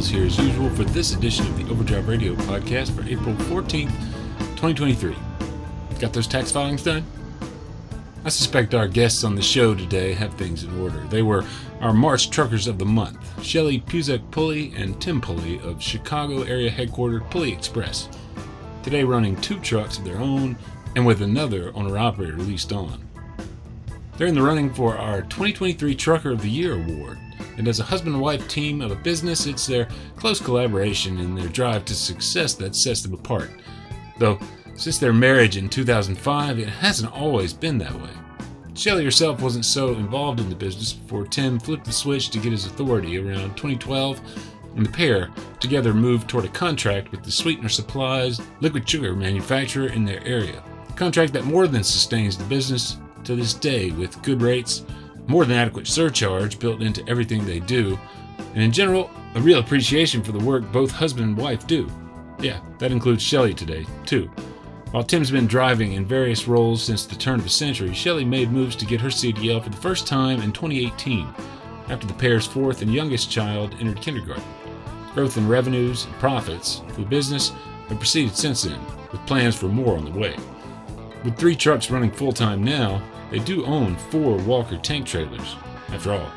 Daniels here as usual for this edition of the Overdrive Radio podcast for April 14th, 2023. Got those tax filings done? I suspect our guests on the show today have things in order. They were our March truckers of the month, Shelley, Puzek-pulli, and Tim Pulli of Chicago-area-headquartered Pulli Express. Today running 2 trucks of their own and with another owner-operator leased on. They're in the running for our 2023 Trucker of the Year award, and as a husband and wife team of a business, it's their close collaboration and their drive to success that sets them apart. Though, since their marriage in 2005, it hasn't always been that way. Shelley herself wasn't so involved in the business before Tim flipped the switch to get his authority around 2012, and the pair together moved toward a contract with the Sweetener Supply's liquid sugar manufacturer in their area. A contract that more than sustains the business to this day with good rates, more than adequate surcharge built into everything they do, and in general, a real appreciation for the work both husband and wife do. Yeah, that includes Shelley today, too. While Tim's been driving in various roles since the turn of the century, Shelley made moves to get her CDL for the first time in 2018, after the pair's 4th and youngest child entered kindergarten. Growth in revenues and profits for the business have proceeded since then, with plans for more on the way. With 3 trucks running full-time now, they do own 4 Walker tank trailers, after all.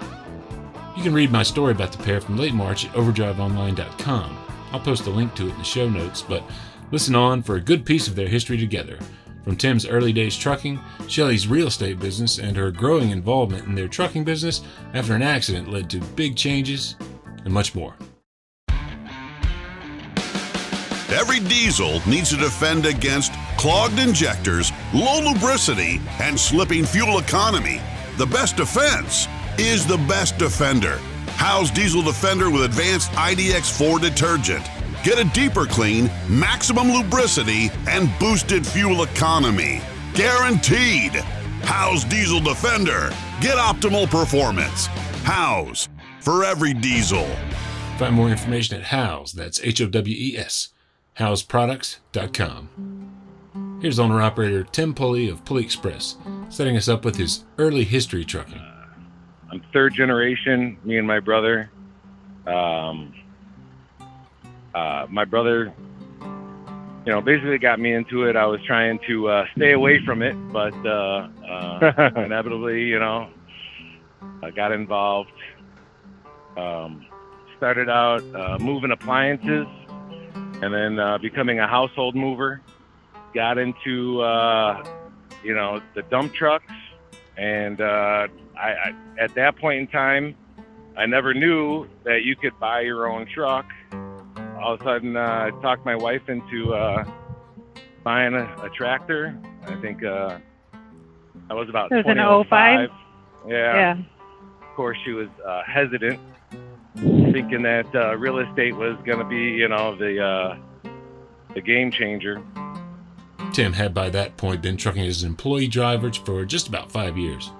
You can read my story about the pair from late March at overdriveonline.com. I'll post a link to it in the show notes, but listen on for a good piece of their history together, from Tim's early days trucking, Shelley's real estate business, and her growing involvement in their trucking business after an accident led to big changes, and much more. Every diesel needs to defend against clogged injectors, low lubricity, and slipping fuel economy. The best defense is the best defender. House Diesel Defender with advanced IDX4 detergent. Get a deeper clean, maximum lubricity, and boosted fuel economy. Guaranteed. House Diesel Defender. Get optimal performance. House, for every diesel. Find more information at Howes, that's H-O-W-E-S, howesproducts.com. Here's owner-operator Tim Pulli of Pulli Express, setting us up with his early history trucking. I'm 3rd generation, me and my brother. My brother, basically got me into it. I was trying to stay away from it, but inevitably, I got involved. Started out moving appliances and then becoming a household mover. Got into, the dump trucks. And I at that point in time, I never knew that you could buy your own truck. All of a sudden, I talked my wife into buying a tractor. I think I was about 2005. It was an 05? Yeah. Of course, she was hesitant, thinking that real estate was going to be, the game changer. Tim had by that point been trucking as an employee driver for just about 5 years.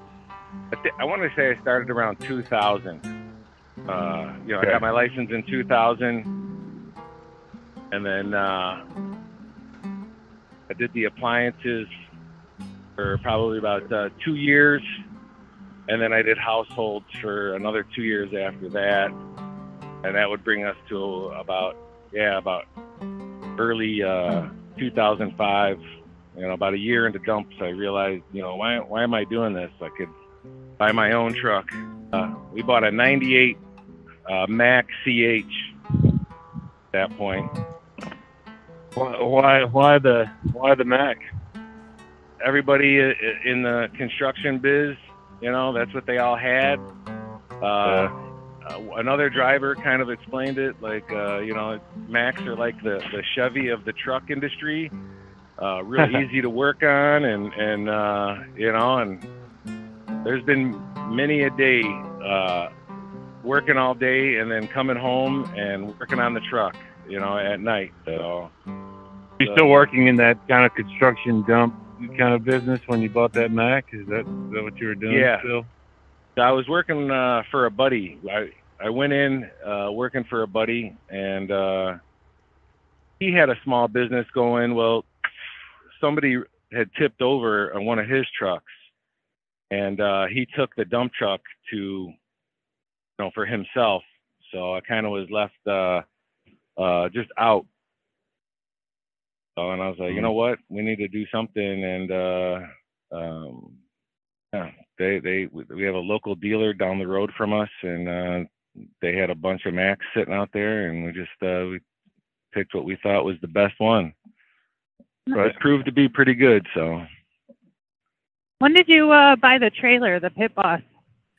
I want to say I started around 2000. I got my license in 2000, and then I did the appliances for probably about 2 years, and then I did households for another 2 years after that, and that would bring us to about early 2005. About a year into dumps, I realized, why am I doing this? I could buy my own truck. We bought a 98 Mack CH at that point. Why the Mack? Everybody in the construction biz, that's what they all had. Another driver kind of explained it like, Macks are like the Chevy of the truck industry. Real easy to work on, and there's been many a day working all day and then coming home and working on the truck, at night. So you're still working in that kind of construction dump kind of business when you bought that Mack? Is that what you were doing? Yeah. Still? I was working for a buddy. I went in working for a buddy, and he had a small business going. Well, somebody had tipped over on one of his trucks, and he took the dump truck to, for himself. So I kind of was left just out. So, and I was like, you know what, we need to do something. And yeah, we have a local dealer down the road from us, and they had a bunch of Macs sitting out there, and we just we picked what we thought was the best one. But it proved to be pretty good. So when did you buy the trailer, the Pit Boss?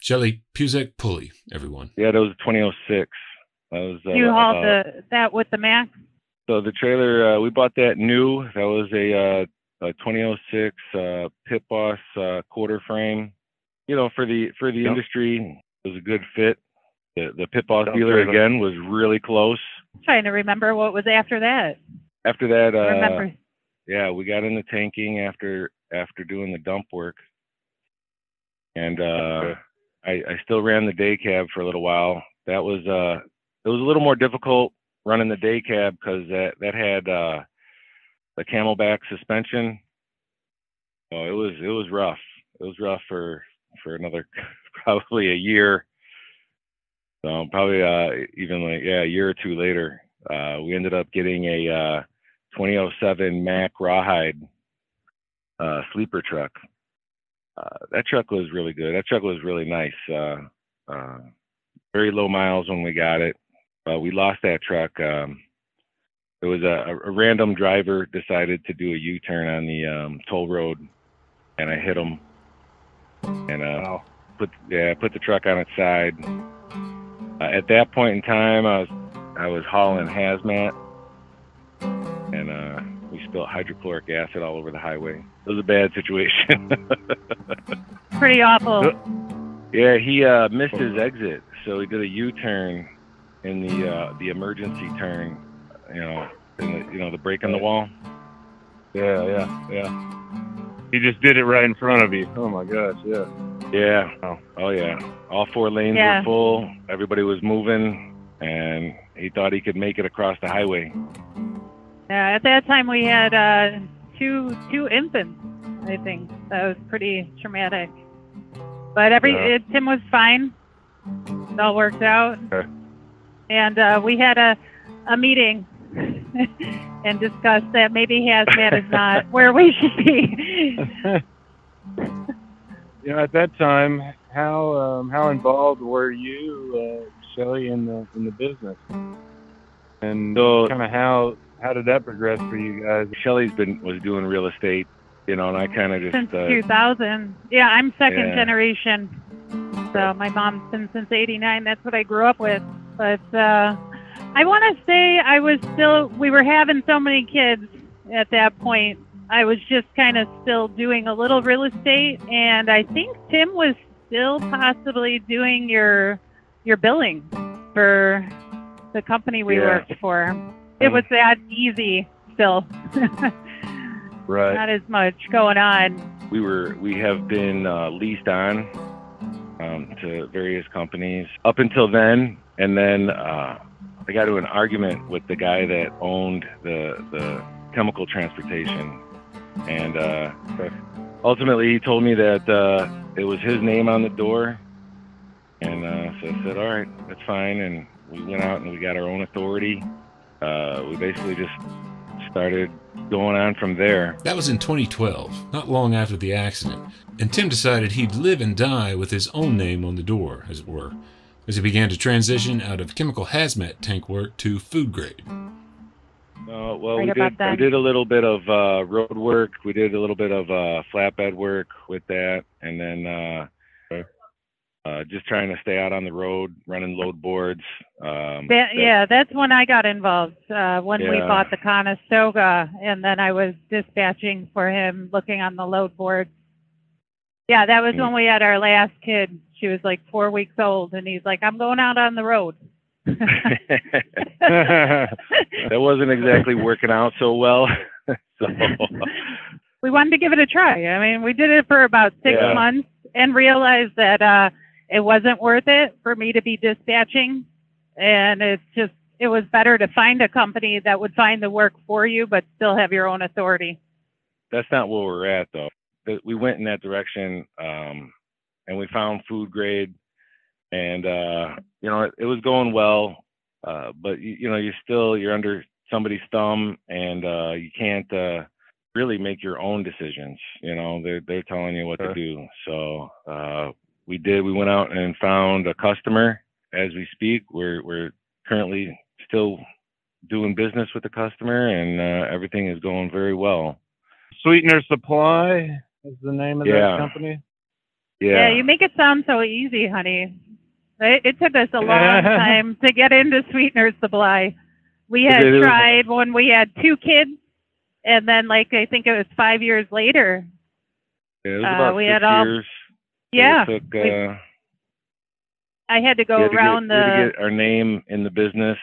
Shelley, puzek-pulli, everyone. Yeah, that was 2006. That was you hauled that with the Mac? So the trailer, we bought that new. That was a 2006 Pit Boss quarter frame. You know, for the industry, it was a good fit. The Pit Boss dealer again was really close. I'm trying to remember what was after that. After that, remember. Yeah, we got into tanking after doing the dump work, and I still ran the day cab for a little while. That was it was a little more difficult running the day cab because that had the camelback suspension. So it was rough. It was rough for another probably a year. So probably even like a year or two later, we ended up getting a 2007 Mack Rawhide sleeper truck. That truck was really good. That truck was really nice. Very low miles when we got it. We lost that truck. It was a random driver decided to do a U-turn on the toll road, and I hit him, and put the truck on its side. At that point in time, I was hauling hazmat, and we spilled hydrochloric acid all over the highway. It was a bad situation. Pretty awful. Yeah, he missed his exit, so he did a U-turn in the emergency turn. You know, the break on the wall. Yeah. He just did it right in front of you. Oh my gosh, yeah. Yeah. Oh yeah. All four lanes were full. Everybody was moving, and he thought he could make it across the highway. Yeah. At that time, we had two infants. I think that was pretty traumatic. But Tim was fine. It all worked out. Okay. And we had a meeting and discussed that maybe hazmat is not where we should be. You know, at that time, how involved were you, Shelley, in the business? And so, kind of how did that progress for you guys? Shelley's was doing real estate, you know, and I kind of just since 2000. Yeah, I'm second generation. So my mom's been since '89. That's what I grew up with. But I want to say we were having so many kids at that point. I was just kind of still doing a little real estate, and I think Tim was still possibly doing your billing for the company we worked for. It was that easy still. Right. Not as much going on. We have been leased on to various companies up until then, and then I got into an argument with the guy that owned the chemical transportation, and ultimately he told me that it was his name on the door, and so I said, all right, that's fine, and we went out and we got our own authority. We basically just started going on from there. That was in 2012, not long after the accident, and Tim decided he'd live and die with his own name on the door, as it were, as he began to transition out of chemical hazmat tank work to food grade. Well, we did a little bit of road work. We did a little bit of flatbed work with that, and then just trying to stay out on the road, running load boards. That's when I got involved, when we bought the Conestoga, and then I was dispatching for him, looking on the load boards. Yeah, that was when we had our last kid. She was like 4 weeks old, and he's like, I'm going out on the road. That wasn't exactly working out so well. So we wanted to give it a try. I mean, we did it for about 6 months and realized that it wasn't worth it for me to be dispatching. And it was better to find a company that would find the work for you, but still have your own authority. That's not where we're at, though. We went in that direction, and we found food grade. and it was going well, but you're under somebody's thumb, and you can't really make your own decisions. They're telling you what to do. So we went out and found a customer. As we speak, we're currently still doing business with the customer, and everything is going very well. Sweetener Supply is the name of that company. Yeah, you make it sound so easy, honey. It took us a long time to get into Sweetener Supply. We had tried when we had 2 kids, and then I think it was 5 years later. Yeah, it was about we 6 years. Yeah. It took, I had to go around to get our name in the business.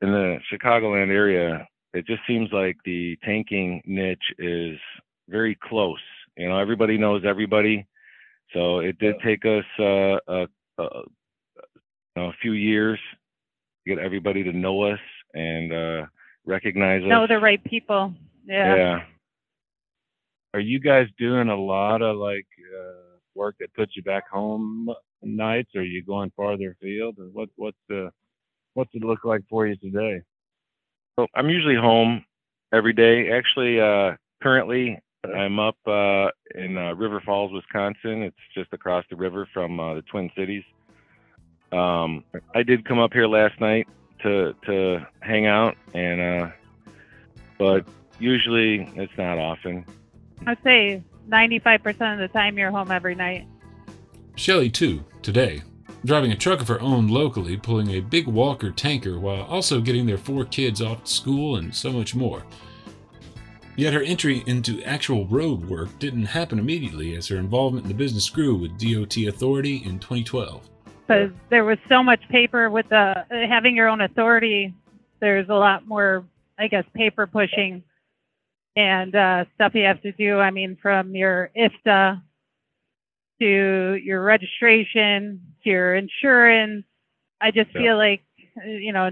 In the Chicago-land area, it just seems like the tanking niche is very close. Everybody knows everybody. So it did take us a few years to get everybody to know us and recognize us. Know the right people. Yeah. Are you guys doing a lot of work that puts you back home nights, or are you going farther afield? Or what's it look like for you today? So I'm usually home every day. Actually, currently I'm up in River Falls, Wisconsin. It's just across the river from the Twin Cities. I did come up here last night to hang out, and but usually it's not often. I'd say 95% of the time you're home every night. Shelley, too, today, driving a truck of her own locally, pulling a big Walker tanker while also getting their 4 kids off to school and so much more. Yet her entry into actual road work didn't happen immediately, as her involvement in the business grew with DOT authority in 2012. Because there was so much paper with having your own authority. There's a lot more, I guess, paper pushing and stuff you have to do. I mean, from your IFTA to your registration to your insurance. I just feel like,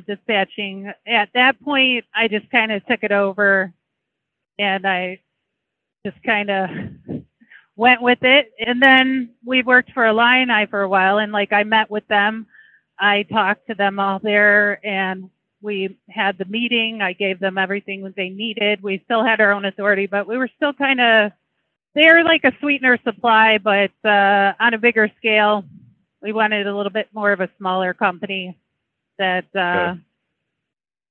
dispatching at that point, I just kind of took it over, and I just kind of went with it. And then we worked for Illini for a while, and I met with them. I talked to them all there, and we had the meeting. I gave them everything that they needed. We still had our own authority, but we were still they're like a Sweetener Supply, but on a bigger scale. We wanted a little bit more of a smaller company that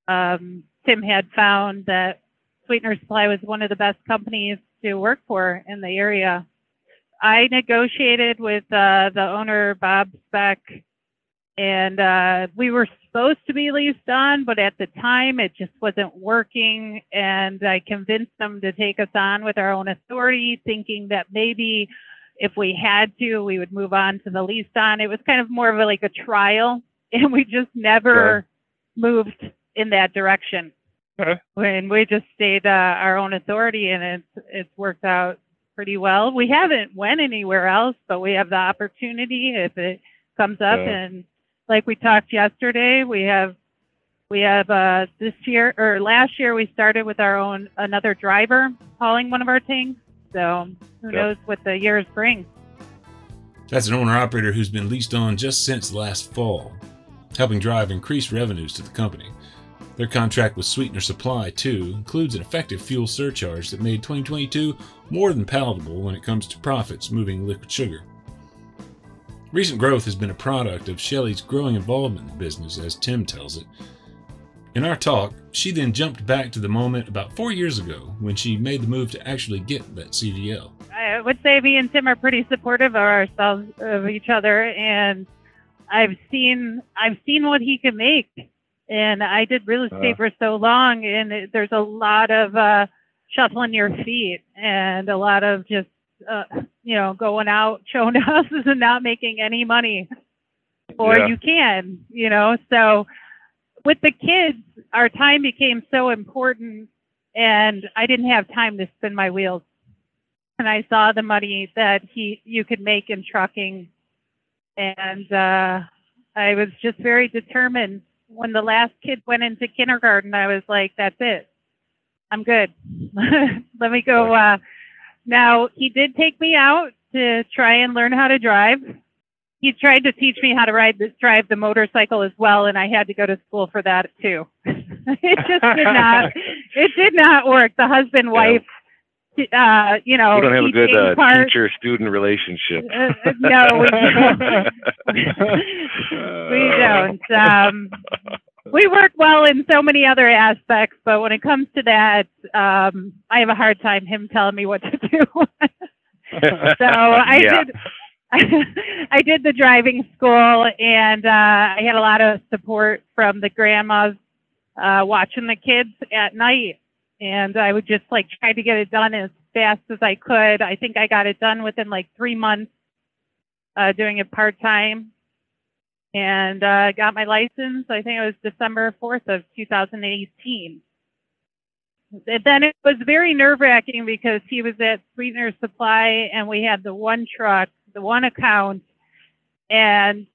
Tim had found that Sweetener Supply was one of the best companies to work for in the area. I negotiated with the owner, Bob Speck, and we were supposed to be leased on, but at the time it just wasn't working, and I convinced them to take us on with our own authority, thinking that maybe if we had to, we would move on to the leased on. It was kind of more of a trial, and we just never moved in that direction. When we just stayed our own authority, and it's worked out pretty well. We haven't went anywhere else, but we have the opportunity if it comes up. And like we talked yesterday, we have this year, or last year, we started with another driver hauling one of our tanks. So who knows what the years bring. That's an owner-operator who's been leased on just since last fall, helping drive increased revenues to the company. Their contract with Sweetener Supply, too, includes an effective fuel surcharge that made 2022 more than palatable when it comes to profits moving liquid sugar. Recent growth has been a product of Shelley's growing involvement in the business, as Tim tells it. In our talk, she then jumped back to the moment about 4 years ago when she made the move to actually get that CDL. I would say me and Tim are pretty supportive of each other, and I've seen what he can make. And I did real estate for so long, and there's a lot of shuffling your feet and a lot of just going out, showing houses and not making any money, or you can, so. With the kids, our time became so important, and I didn't have time to spin my wheels. And I saw the money that you could make in trucking, and I was just very determined. When the last kid went into kindergarten, I was like, "That's it. I'm good. Let me go." Now he did take me out to try and learn how to drive, he tried to teach me how to drive the motorcycle as well, and I had to go to school for that too. It just did not work. The husband-wife, we don't have a good teacher-student relationship. No, we don't. We don't. We work well in so many other aspects, but when it comes to that, I have a hard time him telling me what to do. So I did the driving school, and I had a lot of support from the grandmas watching the kids at night, and I would just like try to get it done as fast as I could. I think I got it done within like 3 months, doing it part-time, and got my license. I think it was December 4th of 2018. Then it was very nerve-wracking because he was at Sweetener Supply, and we had the one truck, the one account, and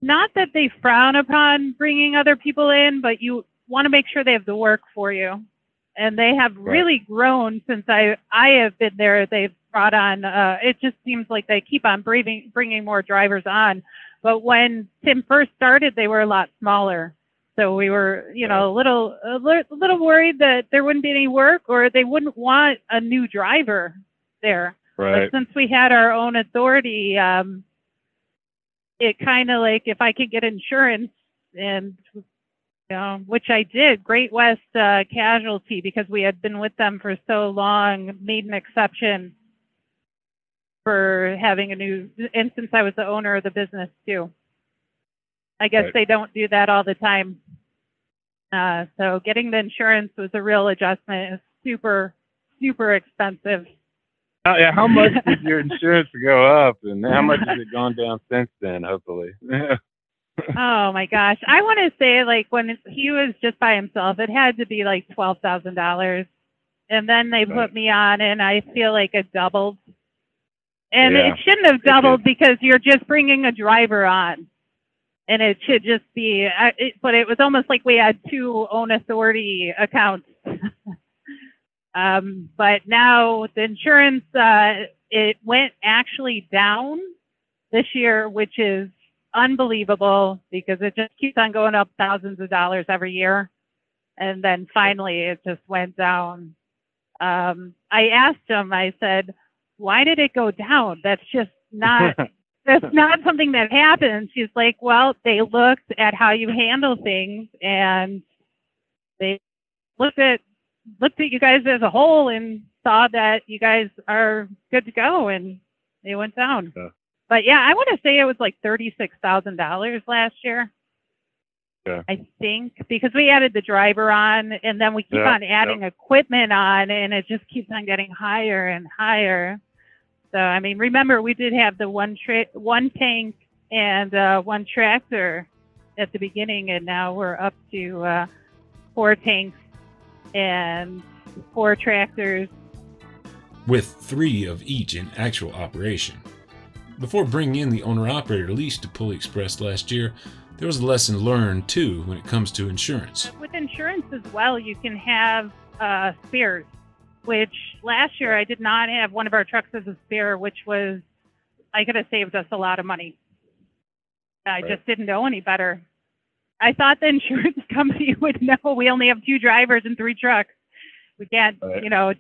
not that they frown upon bringing other people in, but you want to make sure they have the work for you. And they have really grown since I have been there. They've brought on, it just seems like they keep on bringing more drivers on. But when Tim first started, they were a lot smaller. So we were, a little worried that there wouldn't be any work, or they wouldn't want a new driver there. Right. But since we had our own authority, it kind of like if I could get insurance, and which I did, Great West Casualty, because we had been with them for so long, made an exception for having a new, and since I was the owner of the business too. I guess they don't do that all the time. So getting the insurance was a real adjustment. It's super, super expensive. How much did your insurance go up, and how much has it gone down since then, hopefully? Oh my gosh. I want to say like when he was just by himself, it had to be like $12,000. And then they put me on, and I feel like it doubled. And it shouldn't have doubled because you're just bringing a driver on. And it should just be, but it was almost like we had two own authority accounts. But now the insurance, it went actually down this year, which is unbelievable because it just keeps on going up thousands of dollars every year. And then finally it just went down. I asked him, I said, why did it go down? That's just not... That's not something that happens. She's like, well, they looked at how you handle things, and they looked at you guys as a whole and saw that you guys are good to go, and they went down. But yeah, I want to say it was like $36,000 last year. Yeah. I think because we added the driver on, and then we keep on adding equipment on, and it just keeps on getting higher and higher. So, I mean, remember, we did have the one tank and one tractor at the beginning, and now we're up to 4 tanks and 4 tractors. With 3 of each in actual operation. Before bringing in the owner-operator lease to Pulli Express last year, there was a lesson learned, too, when it comes to insurance. With insurance as well, you can have spares. Which last year I did not have one of our trucks as a spare, which was, I could have saved us a lot of money. I just didn't know any better. I thought the insurance company would know we only have 2 drivers and 3 trucks. We can't,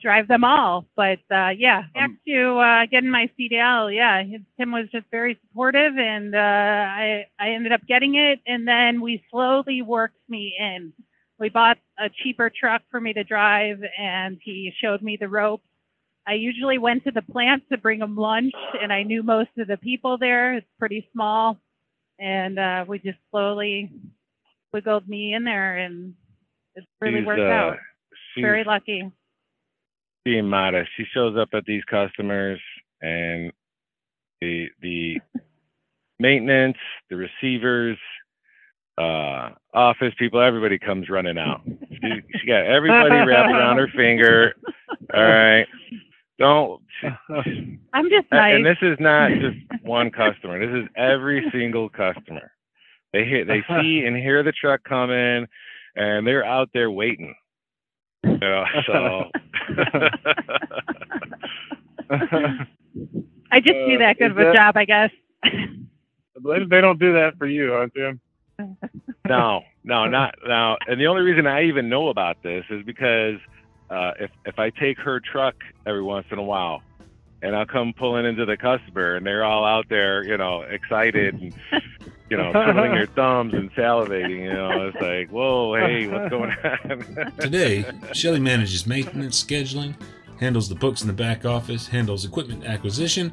drive them all. But back to getting my CDL. Tim was just very supportive, and I ended up getting it, and then we slowly worked me in. We bought a cheaper truck for me to drive, and he showed me the ropes. I usually went to the plant to bring him lunch, and I knew most of the people there. It's pretty small, and we just slowly wiggled me in there, and it really worked out. Very lucky. Being modest, she shows up at these customers, and the maintenance, the receivers, office people, everybody comes running out. She got everybody wrapped around her finger. All right. I'm just nice. And this is not just one customer. This is every single customer. They see and hear the truck coming, and they're out there waiting. So I just do that good of a job, I guess. They don't do that for you, huh, Tim? No, not now. And the only reason I even know about this is because if I take her truck every once in a while, and I'll come pulling into the customer, and they're all out there, excited and twiddling their thumbs and salivating. It's like, whoa, hey, what's going on? Today, Shelley manages maintenance scheduling, handles the books in the back office, handles equipment acquisition,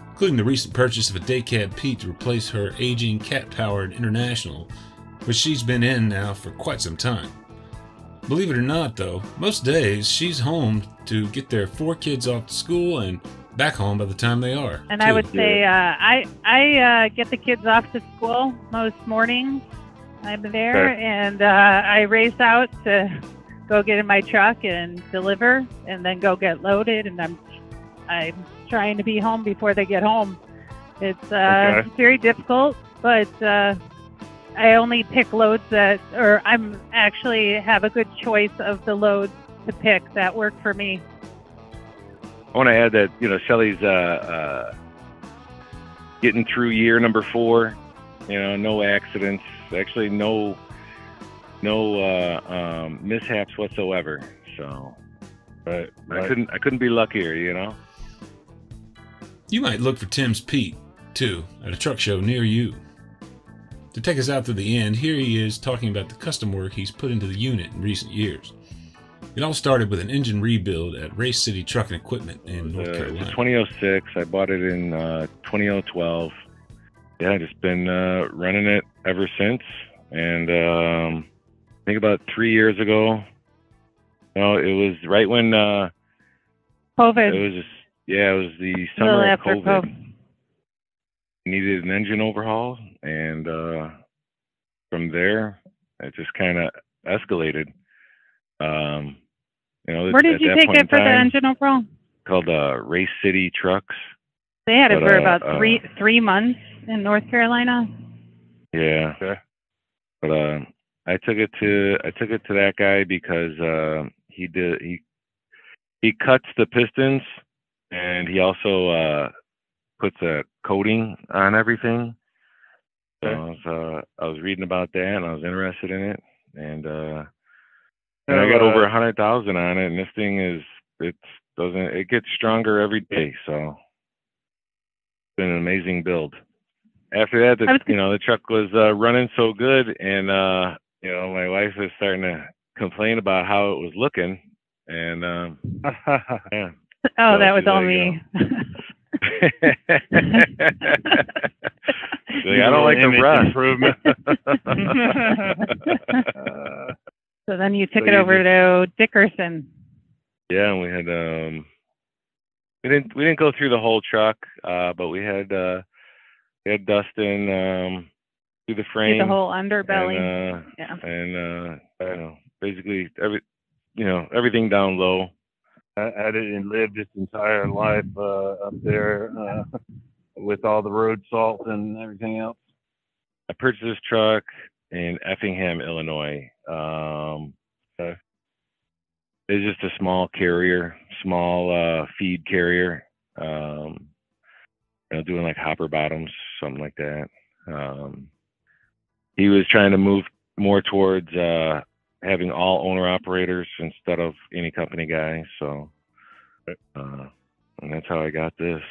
including the recent purchase of a day cab Pete to replace her aging cat-powered International, which she's been in now for quite some time. Believe it or not, though, most days she's home to get their 4 kids off to school and back home by the time they are. And too. I would say I get the kids off to school most mornings. I'm there, and I race out to go get in my truck and deliver, and then go get loaded. And I'm trying to be home before they get home. It's very difficult, but I only pick loads I'm actually have a good choice of the loads to pick that work for me. I want to add that, Shelley's getting through year number 4, no accidents, actually no mishaps whatsoever. So right. I couldn't be luckier, You might look for Tim's Pete, too, at a truck show near you. To take us out to the end, here he is talking about the custom work he's put into the unit in recent years. It all started with an engine rebuild at Race City Truck and Equipment in North Carolina. It's 2006. I bought it in 2012. Yeah, I've just been running it ever since. And I think about 3 years ago, it was right when COVID. It was the summer of COVID. Needed an engine overhaul, and from there, it just kind of escalated. Where did you take it for the engine overhaul? Called Race City Trucks. They had it for about three months in North Carolina. Yeah. Okay. But I took it to that guy because he cuts the pistons, and he also puts a coating on everything. So I was reading about that, and I was interested in it, and I got over 100,000 on it, and this thing it gets stronger every day. So it's been an amazing build. After that, the truck was running so good, and my wife was starting to complain about how it was looking, and yeah. Oh, so that was all me. I don't like the rust. Improvement. So then you took it over to Dickerson. Yeah, and we had we didn't go through the whole truck, but we had Dustin through the frame, through the whole underbelly, and I don't know, basically everything down low. I didn't live its entire life up there with all the road salt and everything else. I purchased this truck in Effingham, Illinois. It's just a small carrier, feed carrier, doing like hopper bottoms, something like that. He was trying to move more towards having all owner operators instead of any company guy. So, and that's how I got this.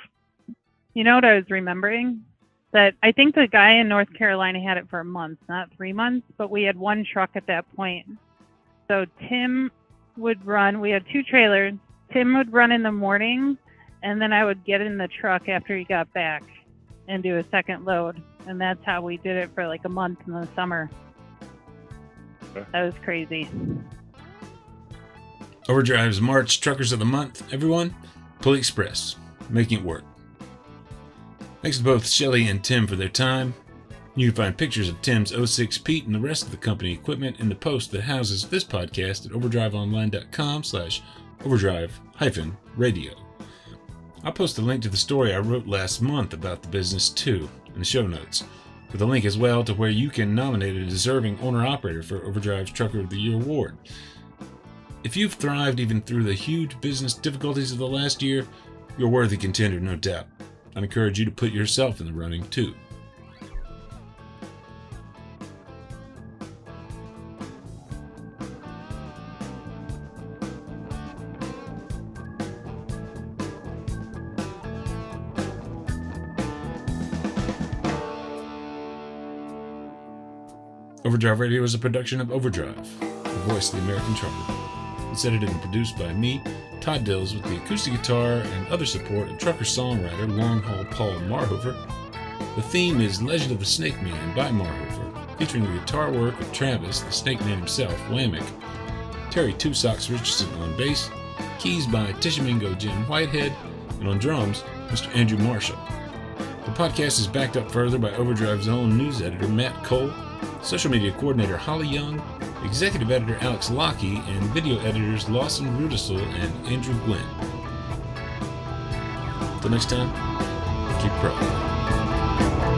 You know what I was remembering? That I think the guy in North Carolina had it for a month, not 3 months, but we had one truck at that point. So Tim would run, we had 2 trailers. Tim would run in the morning, and then I would get in the truck after he got back and do a second load. And that's how we did it for like a month in the summer. That was crazy. Overdrive's March Truckers of the Month, everyone. Pulli Express, making it work. Thanks to both Shelley and Tim for their time. You can find pictures of Tim's 06 Pete and the rest of the company equipment in the post that houses this podcast at overdriveonline.com/overdrive-radio. I'll post a link to the story I wrote last month about the business too in the show notes, with a link as well to where you can nominate a deserving owner-operator for Overdrive's Trucker of the Year award. If you've thrived even through the huge business difficulties of the last year, you're a worthy contender, no doubt. I'd encourage you to put yourself in the running too. Overdrive Radio is a production of Overdrive, the voice of the American trucker. It's edited and produced by me, Todd Dills, with the acoustic guitar and other support of trucker-songwriter Long Haul Paul Marhofer. The theme is Legend of the Snake Man by Marhofer, featuring the guitar work of Travis, the Snake Man himself, Whammick, Terry Two Socks Richardson on bass, keys by Tishomingo Jim Whitehead, and on drums, Mr. Andrew Marshall. The podcast is backed up further by Overdrive's own news editor Matt Cole, social media coordinator Holly Young, executive editor Alex Lockey, and video editors Lawson Rudisell and Andrew Gwynn. Until next time, keep proud.